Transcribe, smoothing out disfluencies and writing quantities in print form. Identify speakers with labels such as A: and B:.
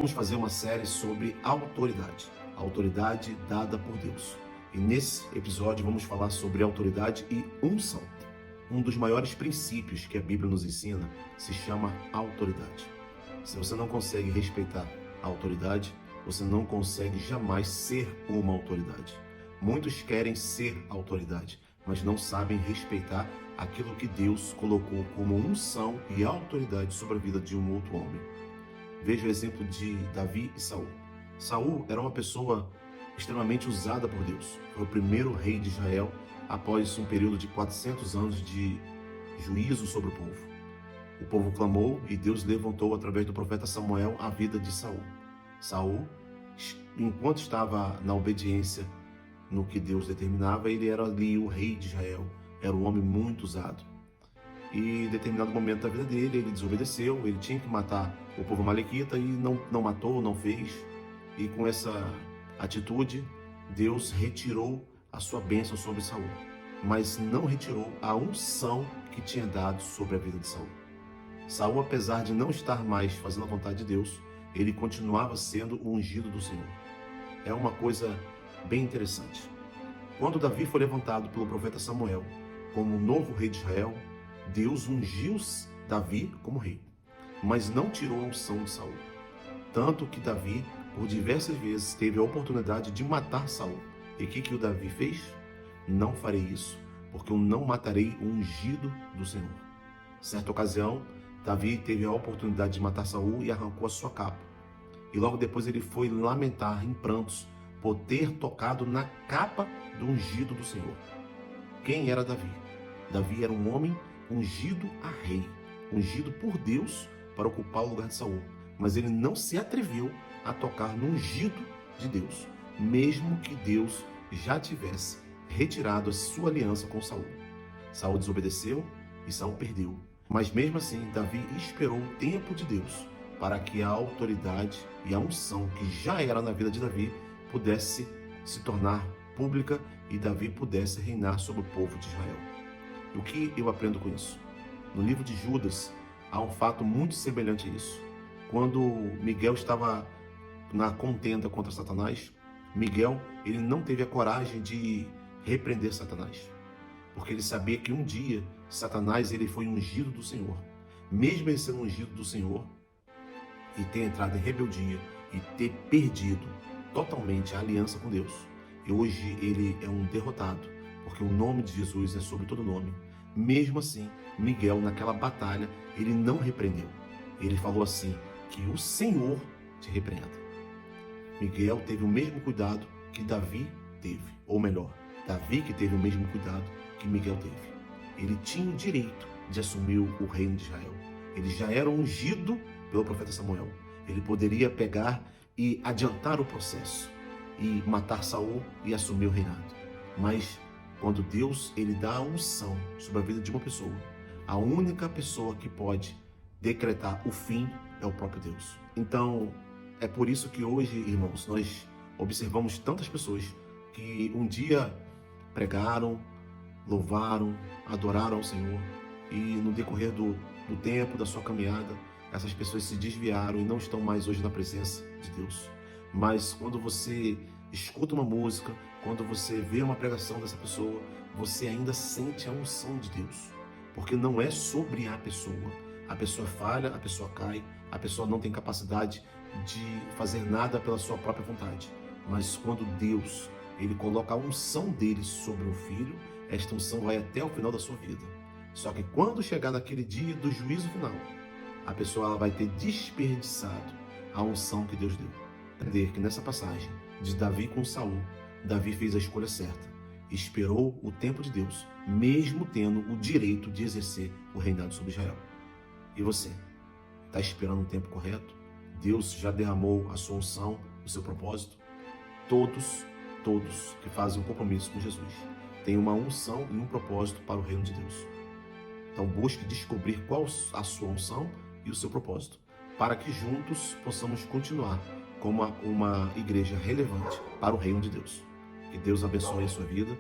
A: Vamos fazer uma série sobre a autoridade dada por Deus. E nesse episódio vamos falar sobre autoridade e unção. Um dos maiores princípios que a Bíblia nos ensina se chama autoridade. Se você não consegue respeitar a autoridade, você não consegue jamais ser uma autoridade. Muitos querem ser autoridade, mas não sabem respeitar aquilo que Deus colocou como unção e autoridade sobre a vida de um outro homem. Veja o exemplo de Davi e Saul. Saul era uma pessoa extremamente usada por Deus. Foi o primeiro rei de Israel após um período de 400 anos de juízo sobre o povo. O povo clamou e Deus levantou através do profeta Samuel a vida de Saul. Saul, enquanto estava na obediência no que Deus determinava, ele era ali o rei de Israel. Era um homem muito usado. E em determinado momento da vida dele, ele desobedeceu, ele tinha que matar o povo amalequita e não matou, não fez. E com essa atitude, Deus retirou a sua bênção sobre Saul, mas não retirou a unção que tinha dado sobre a vida de Saul. Saul, apesar de não estar mais fazendo a vontade de Deus, ele continuava sendo o ungido do Senhor. É uma coisa bem interessante. Quando Davi foi levantado pelo profeta Samuel como novo rei de Israel, Deus ungiu Davi como rei, mas não tirou a unção de Saul. Tanto que Davi, por diversas vezes, teve a oportunidade de matar Saul. E o que o Davi fez? Não farei isso, porque eu não matarei o ungido do Senhor. Certa ocasião, Davi teve a oportunidade de matar Saul e arrancou a sua capa. E logo depois ele foi lamentar em prantos por ter tocado na capa do ungido do Senhor. Quem era Davi? Davi era um homem ungido a rei, ungido por Deus para ocupar o lugar de Saul, mas ele não se atreveu a tocar no ungido de Deus, mesmo que Deus já tivesse retirado a sua aliança com Saul. Saul desobedeceu e Saul perdeu, mas mesmo assim Davi esperou o tempo de Deus para que a autoridade e a unção que já era na vida de Davi pudesse se tornar pública e Davi pudesse reinar sobre o povo de Israel. O que eu aprendo com isso? No livro de Judas, há um fato muito semelhante a isso. Quando Miguel estava na contenda contra Satanás, Miguel ele não teve a coragem de repreender Satanás, porque ele sabia que um dia Satanás ele foi ungido do Senhor. Mesmo ele sendo ungido do Senhor e ter entrado em rebeldia e ter perdido totalmente a aliança com Deus, e hoje ele é um derrotado, porque o nome de Jesus é sobre todo nome. Mesmo assim, Miguel, naquela batalha, ele não repreendeu. Ele falou assim, que o Senhor te repreenda. Miguel teve o mesmo cuidado que Davi teve, ou melhor, Davi que teve o mesmo cuidado que Miguel teve. Ele tinha o direito de assumir o reino de Israel. Ele já era ungido pelo profeta Samuel. Ele poderia pegar e adiantar o processo e matar Saul e assumir o reinado. Mas quando Deus ele dá a unção sobre a vida de uma pessoa, a única pessoa que pode decretar o fim é o próprio Deus. Então, é por isso que hoje, irmãos, nós observamos tantas pessoas que um dia pregaram, louvaram, adoraram ao Senhor e no decorrer do tempo, da sua caminhada, essas pessoas se desviaram e não estão mais hoje na presença de Deus. Mas quando você escuta uma música, quando você vê uma pregação dessa pessoa, você ainda sente a unção de Deus. Porque não é sobre a pessoa. A pessoa falha, a pessoa cai, a pessoa não tem capacidade de fazer nada pela sua própria vontade. Mas quando Deus, ele coloca a unção dele sobre um filho, esta unção vai até o final da sua vida. Só que quando chegar naquele dia do juízo final, a pessoa ela vai ter desperdiçado a unção que Deus deu. Entender que nessa passagem de Davi com Saul, Davi fez a escolha certa, esperou o tempo de Deus, mesmo tendo o direito de exercer o reinado sobre Israel. E você, está esperando o tempo correto? Deus já derramou a sua unção, o seu propósito? Todos que fazem um compromisso com Jesus têm uma unção e um propósito para o reino de Deus. Então busque descobrir qual a sua unção e o seu propósito, para que juntos possamos continuar como uma igreja relevante para o reino de Deus. Que Deus abençoe a sua vida.